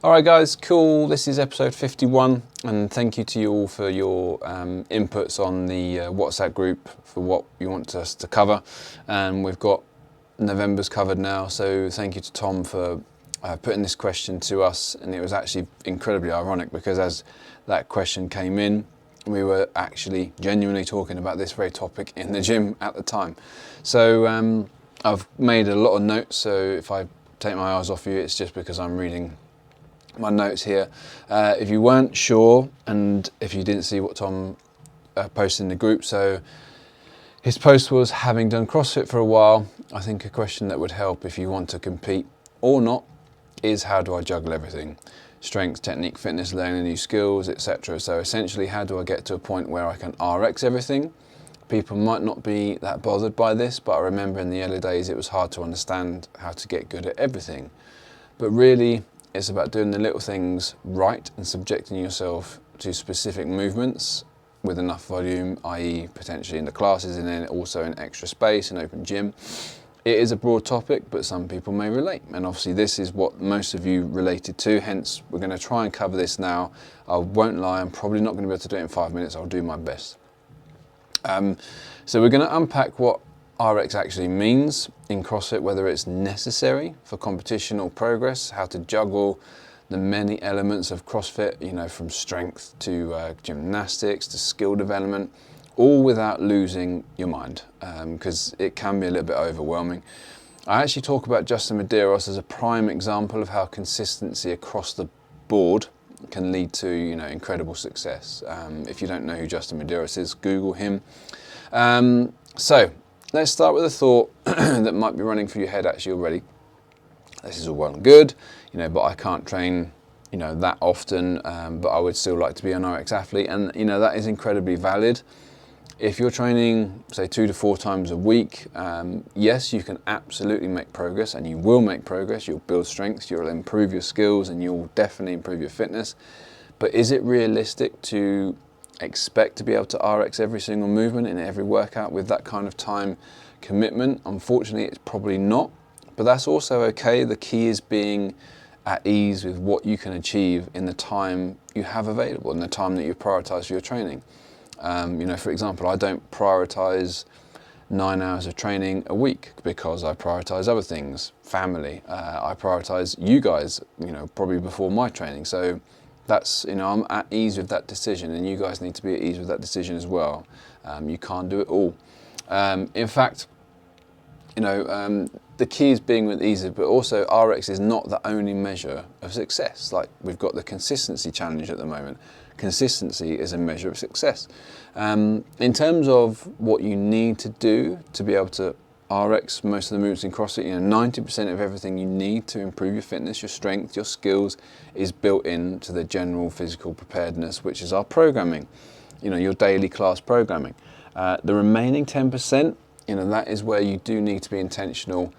Alright guys, cool. This is episode 51 and thank you to you all for your inputs on the WhatsApp group for what you want us to cover. And we've got November's covered now, so thank you to Tom for putting this question to us. And it was actually incredibly ironic because as that question came in, we were actually genuinely talking about this very topic in the gym at the time. So I've made a lot of notes, so if I take my eyes off you, it's just because I'm reading my notes here. If you weren't sure and if you didn't see what Tom posted in the group, so his post was, having done CrossFit for a while, I think a question that would help if you want to compete or not is, how do I juggle everything? Strength, technique, fitness, learning new skills, etc. So essentially, how do I get to a point where I can RX everything? People might not be that bothered by this, but I remember in the early days it was hard to understand how to get good at everything. But really, it's about doing the little things right and subjecting yourself to specific movements with enough volume, i.e. potentially in the classes and then also in extra space and open gym. It is a broad topic, but some people may relate. And obviously this is what most of you related to, hence we're going to try and cover this now. I won't lie, I'm probably not going to be able to do it in 5 minutes, I'll do my best. So we're going to unpack what RX actually means in CrossFit, whether it's necessary for competition or progress, how to juggle the many elements of CrossFit, you know, from strength to gymnastics to skill development, all without losing your mind, because it can be a little bit overwhelming. I actually talk about Justin Medeiros as a prime example of how consistency across the board can lead to, you know, incredible success. If you don't know who Justin Medeiros is, Google him. So let's start with a thought that might be running through your head actually already. This is all well and good, you know, but I can't train, you know, that often, but I would still like to be an RX athlete. And, you know, that is incredibly valid. If you're training, say, 2 to 4 times a week, yes, you can absolutely make progress, and you will make progress. You'll build strength, you'll improve your skills, and you'll definitely improve your fitness. But is it realistic to expect to be able to RX every single movement in every workout with that kind of time commitment? Unfortunately, it's probably not, but that's also okay. The key is being at ease with what you can achieve in the time you have available and the time that you prioritize for your training. You know, for example, I don't prioritize 9 hours of training a week because I prioritize other things, family. I prioritize you guys, you know, probably before my training. So that's, you know, I'm at ease with that decision, and you guys need to be at ease with that decision as well. You can't do it all. In fact, you know, the key is being with ease, but also RX is not the only measure of success. Like, we've got the consistency challenge at the moment. Consistency is a measure of success. In terms of what you need to do to be able to RX most of the movements in CrossFit, you know, 90% of everything you need to improve your fitness, your strength, your skills is built into the general physical preparedness, which is our programming, you know, your daily class programming. The remaining 10%, you know, that is where you do need to be intentional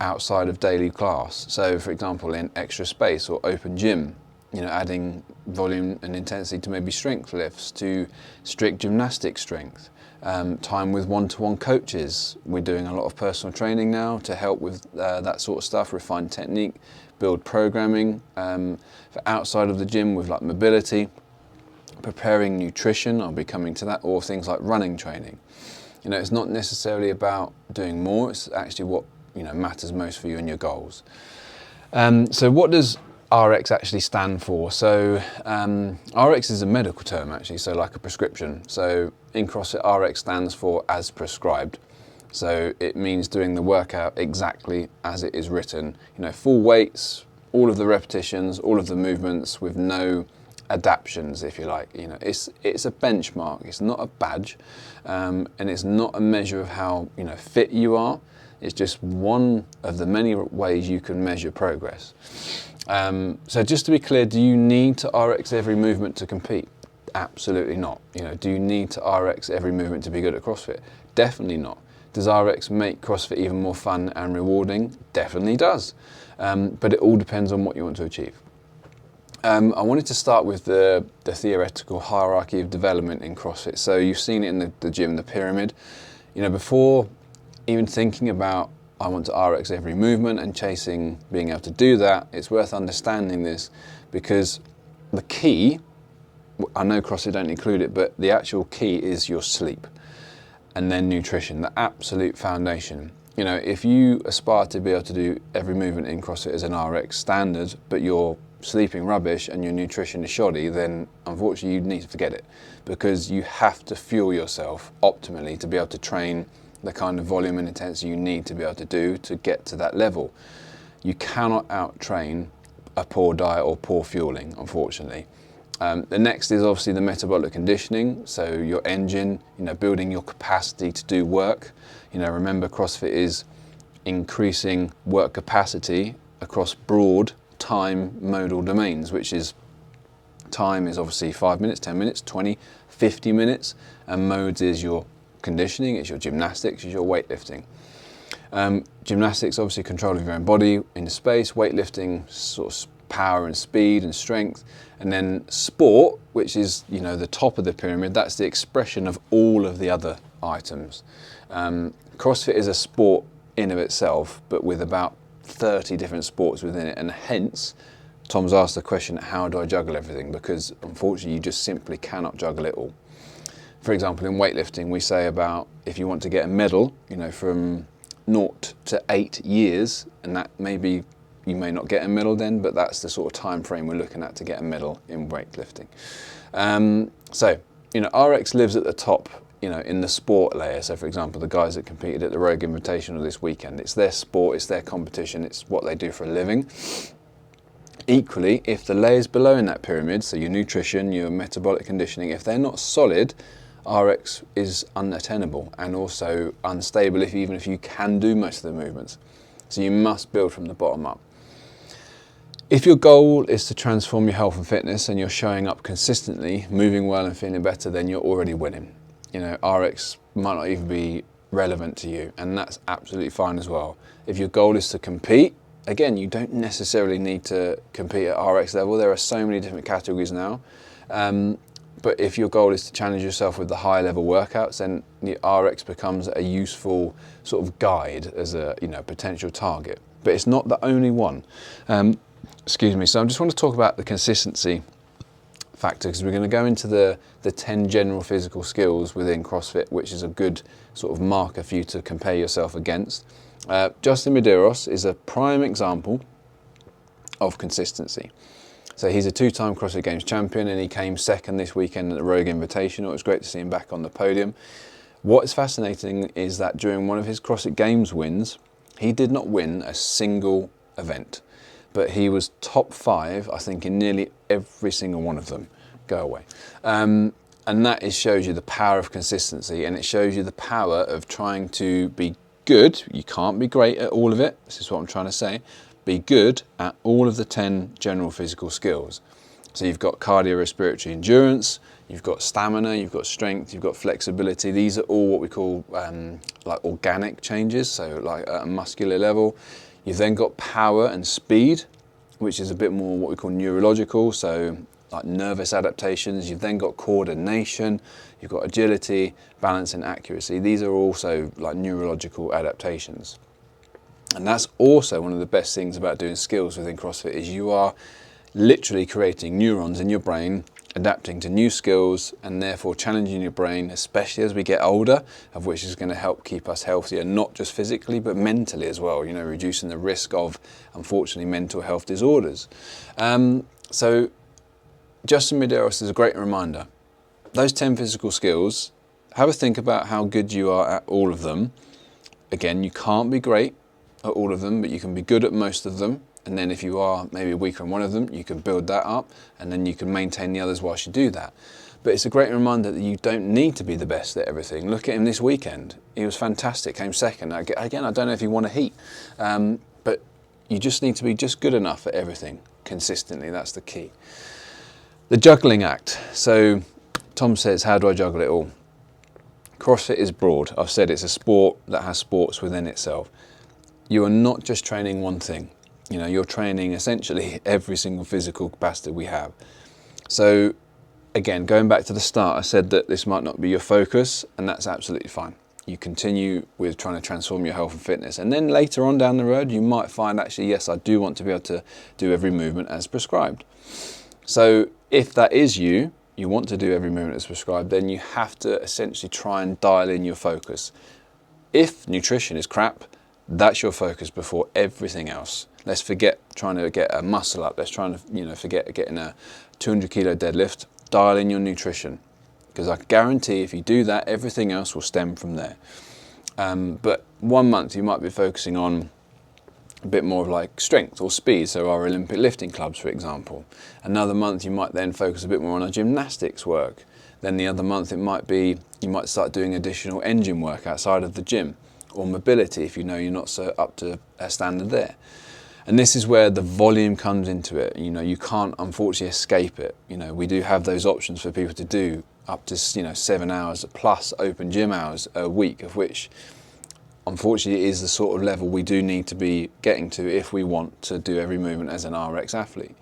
outside of daily class. So for example, in extra space or open gym, you know, adding volume and intensity to maybe strength lifts, to strict gymnastic strength, time with one-to-one coaches. We're doing a lot of personal training now to help with that sort of stuff, refine technique, build programming. For outside of the gym with like mobility, preparing nutrition, I'll be coming to that, or things like running training. You know, it's not necessarily about doing more, it's actually what, you know, matters most for you and your goals. So what does RX actually stand for? So RX is a medical term actually, so like a prescription. So in CrossFit, RX stands for as prescribed. So it means doing the workout exactly as it is written. You know, full weights, all of the repetitions, all of the movements with no adaptions, if you like. You know, it's a benchmark. It's not a badge, and it's not a measure of how, you know, fit you are. It's just one of the many ways you can measure progress. So just to be clear, do you need to RX every movement to compete? Absolutely not. You know, do you need to RX every movement to be good at CrossFit? Definitely not. Does RX make CrossFit even more fun and rewarding? Definitely does. But it all depends on what you want to achieve. I wanted to start with the theoretical hierarchy of development in CrossFit. So you've seen it in the gym, the pyramid. You know, before even thinking about I want to RX every movement and chasing being able to do that, it's worth understanding this, because the key, I know CrossFit don't include it, but the actual key is your sleep and then nutrition, the absolute foundation. You know, if you aspire to be able to do every movement in CrossFit as an RX standard, but you're sleeping rubbish and your nutrition is shoddy, then unfortunately you need to forget it, because you have to fuel yourself optimally to be able to train the kind of volume and intensity you need to be able to do to get to that level. You cannot out-train a poor diet or poor fueling, unfortunately. The next is obviously the metabolic conditioning, so your engine, you know, building your capacity to do work. You know, remember CrossFit is increasing work capacity across broad time modal domains, which is time is obviously 5 minutes, 10 minutes, 20, 50 minutes, and modes is your conditioning, it's your gymnastics, it's your weightlifting. Gymnastics, obviously control of your own body in space, weightlifting, sort of power and speed and strength, and then sport, which is, you know, the top of the pyramid, that's the expression of all of the other items. CrossFit is a sport in of itself, but with about 30 different sports within it, and hence Tom's asked the question, how do I juggle everything? Because unfortunately you just simply cannot juggle it all. For example, in weightlifting, we say about, if you want to get a medal, you know, from 0 to 8 years, and that maybe you may not get a medal then, but that's the sort of time frame we're looking at to get a medal in weightlifting. So, you know, RX lives at the top, you know, in the sport layer. So for example, the guys that competed at the Rogue Invitational this weekend, it's their sport, it's their competition, it's what they do for a living. Equally, if the layers below in that pyramid, so your nutrition, your metabolic conditioning, if they're not solid, RX is unattainable and also unstable even if you can do most of the movements. So you must build from the bottom up. If your goal is to transform your health and fitness and you're showing up consistently, moving well and feeling better, then you're already winning. You know, RX might not even be relevant to you, and that's absolutely fine as well. If your goal is to compete, again, you don't necessarily need to compete at RX level. There are so many different categories now. But if your goal is to challenge yourself with the high level workouts, then the RX becomes a useful sort of guide as a, you know, potential target. But it's not the only one. Excuse me. So I just want to talk about the consistency factor, because we're going to go into the 10 general physical skills within CrossFit, which is a good sort of marker for you to compare yourself against. Justin Medeiros is a prime example of consistency. So he's a 2-time CrossFit Games champion, and he came second this weekend at the Rogue Invitational. It was great to see him back on the podium. What is fascinating is that during one of his CrossFit Games wins, he did not win a single event, but he was top 5, I think, in nearly every single one of them. Go away. And that shows you the power of consistency, and it shows you the power of trying to be good. You can't be great at all of it. This is what I'm trying to say. Be good at all of the 10 general physical skills. So you've got cardiorespiratory endurance, you've got stamina, you've got strength, you've got flexibility. These are all what we call like organic changes, so like at a muscular level. You've then got power and speed, which is a bit more what we call neurological, so like nervous adaptations. You've then got coordination, you've got agility, balance and accuracy. These are also like neurological adaptations. And that's also one of the best things about doing skills within CrossFit, is you are literally creating neurons in your brain, adapting to new skills, and therefore challenging your brain, especially as we get older, of which is going to help keep us healthier, not just physically, but mentally as well, you know, reducing the risk of, unfortunately, mental health disorders. So Justin Medeiros is a great reminder. Those 10 physical skills, have a think about how good you are at all of them. Again, you can't be great at all of them, but you can be good at most of them. And then if you are maybe weaker in one of them, you can build that up, and then you can maintain the others whilst you do that. But it's a great reminder that you don't need to be the best at everything. Look at him this weekend. He was fantastic, came second. Again, I don't know if he won a heat, but you just need to be just good enough at everything consistently. That's the key. The juggling act. So Tom says, how do I juggle it all? CrossFit is broad. I've said it's a sport that has sports within itself. You are not just training one thing. You know, you're training essentially every single physical capacity we have. So again, going back to the start, I said that this might not be your focus, and that's absolutely fine. you continue with trying to transform your health and fitness. And then later on down the road, you might find actually, yes, I do want to be able to do every movement as prescribed. So if that is you want to do every movement as prescribed, then you have to essentially try and dial in your focus. If nutrition is crap, that's your focus before everything else. Let's forget trying to get a muscle up. Let's try and forget getting a 200 kilo deadlift. Dial in your nutrition, because I guarantee if you do that, everything else will stem from there. But 1 month you might be focusing on a bit more of like strength or speed, so our Olympic lifting clubs, for example. Another month you might then focus a bit more on our gymnastics work. Then the other month it might be you might start doing additional engine work outside of the gym, or mobility if you know you're not so up to a standard there. And this is where the volume comes into it. You can't unfortunately escape it. We do have those options for people to do up to 7 hours plus open gym hours a week, of which unfortunately is the sort of level we do need to be getting to if we want to do every movement as an RX athlete.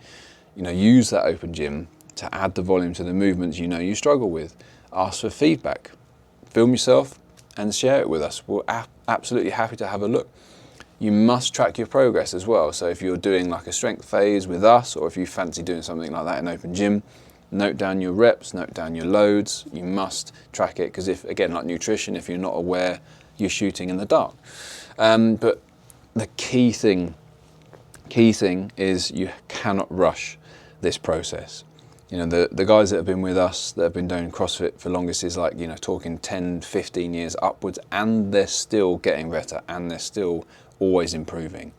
Use that open gym to add the volume to the movements you struggle with. Ask for feedback. Film yourself and share it with us. We're absolutely happy to have a look. You must track your progress as well. So if you're doing like a strength phase with us, or if you fancy doing something like that in open gym, note down your reps, note down your loads. You must track it, because if, again, like nutrition, if you're not aware, you're shooting in the dark. But the key thing is you cannot rush this process. The guys that have been with us, that have been doing CrossFit for longest, is like, talking 10, 15 years upwards, and they're still getting better, and they're still always improving.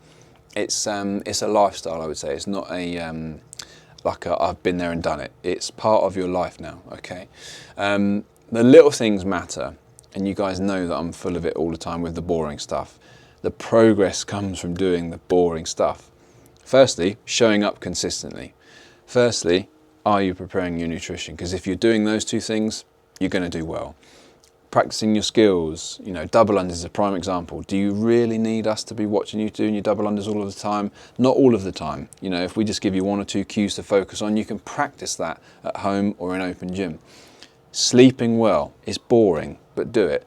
It's a lifestyle, I would say. It's not I've been there and done it. It's part of your life now, okay? The little things matter, and you guys know that I'm full of it all the time with the boring stuff. The progress comes from doing the boring stuff. Firstly, showing up consistently. Firstly, are you preparing your nutrition? Because if you're doing those two things, you're going to do well. Practicing your skills, double unders is a prime example. Do you really need us to be watching you doing your double unders all of the time? Not all of the time. If we just give you 1 or 2 cues to focus on, you can practice that at home or in open gym. Sleeping well is boring, but do it.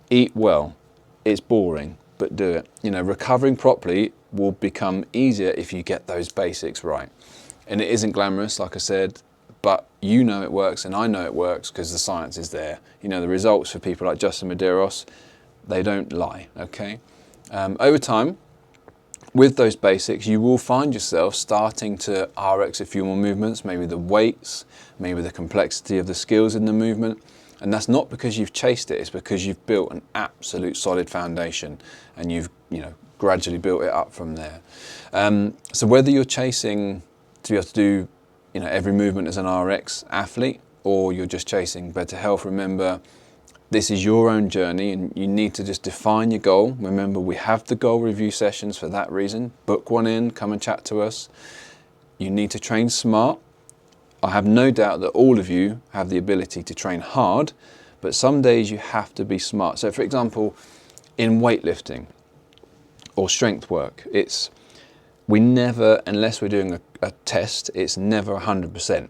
Eat well, it's boring, but do it. Recovering properly will become easier if you get those basics right. And it isn't glamorous, like I said, but it works, and I know it works because the science is there. The results for people like Justin Medeiros, they don't lie, okay? Over time, with those basics, you will find yourself starting to RX a few more movements, maybe the weights, maybe the complexity of the skills in the movement. And that's not because you've chased it, it's because you've built an absolute solid foundation, and you've gradually built it up from there. So whether you're chasing to be able to do every movement as an RX athlete, or you're just chasing better health, remember, this is your own journey, and you need to just define your goal. Remember, we have the goal review sessions for that reason. Book one in, come and chat to us. You need to train smart. I have no doubt that all of you have the ability to train hard, but some days you have to be smart. So for example, in weightlifting or strength work, we never, unless we're doing a test, it's never 100%.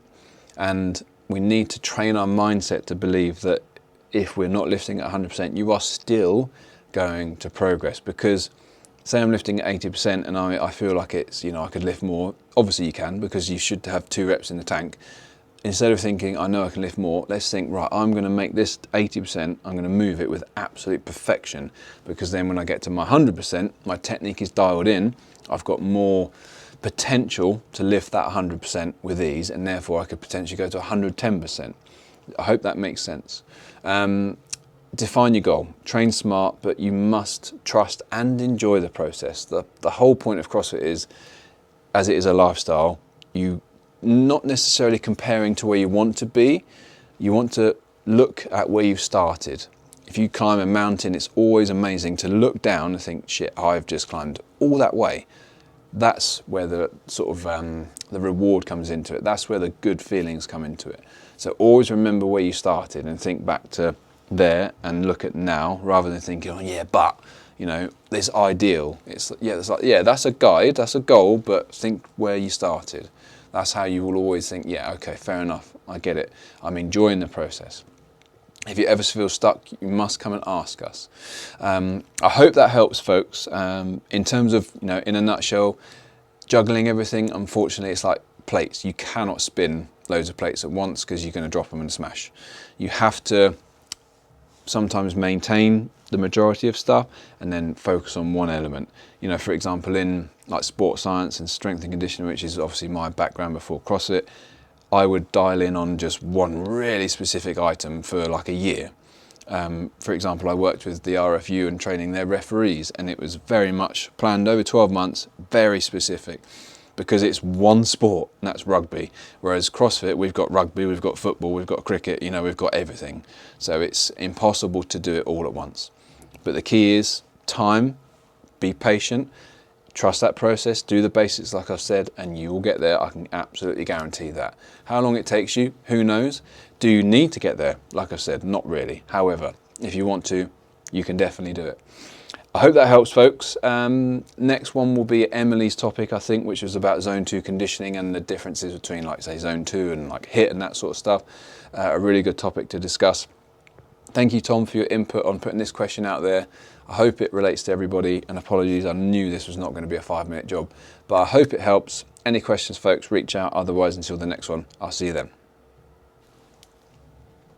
And we need to train our mindset to believe that if we're not lifting at 100%, you are still going to progress. Because say I'm lifting at 80% and I feel like it's, I could lift more. Obviously you can, because you should have 2 reps in the tank. Instead of thinking, I know I can lift more, let's think, right, I'm going to make this 80%, I'm going to move it with absolute perfection, because then when I get to my 100%, my technique is dialed in, I've got more potential to lift that 100% with ease, and therefore I could potentially go to 110%. I hope that makes sense. Define your goal, train smart, but you must trust and enjoy the process. The whole point of CrossFit is, as it is a lifestyle, you not necessarily comparing to where you want to be, you want to look at where you've started. If you climb a mountain, it's always amazing to look down and think, shit, I've just climbed all that way. That's where the sort of the reward comes into it. That's where the good feelings come into it. So always remember where you started and think back to there and look at now, rather than thinking, oh yeah, but this ideal. It's that's a guide, that's a goal, but think where you started. That's how you will always think, yeah, okay, fair enough, I get it. I'm enjoying the process. If you ever feel stuck, you must come and ask us. I hope that helps, folks. In terms of, in a nutshell, juggling everything, unfortunately, it's like plates. You cannot spin loads of plates at once because you're going to drop them and smash. You have to sometimes maintain the majority of stuff and then focus on one element. For example, in like sports science and strength and conditioning, which is obviously my background before CrossFit, I would dial in on just one really specific item for like a year. For example, I worked with the RFU and training their referees, and it was very much planned over 12 months, very specific, because it's one sport, and that's rugby. Whereas CrossFit, we've got rugby, we've got football, we've got cricket, we've got everything. So it's impossible to do it all at once. But the key is time, be patient, trust that process, do the basics like I've said, and you will get there. I can absolutely guarantee that. How long it takes you, who knows? Do you need to get there? Like I've said, not really. However, if you want to, you can definitely do it. I hope that helps, folks. Next one will be Emily's topic, I think, which was about zone 2 conditioning and the differences between, like, say, zone 2 and like HIIT and that sort of stuff. A really good topic to discuss. Thank you, Tom, for your input on putting this question out there. I hope it relates to everybody, and apologies, I knew this was not going to be a 5-minute job, but I hope it helps. Any questions, folks, reach out. Otherwise, until the next one, I'll see you then.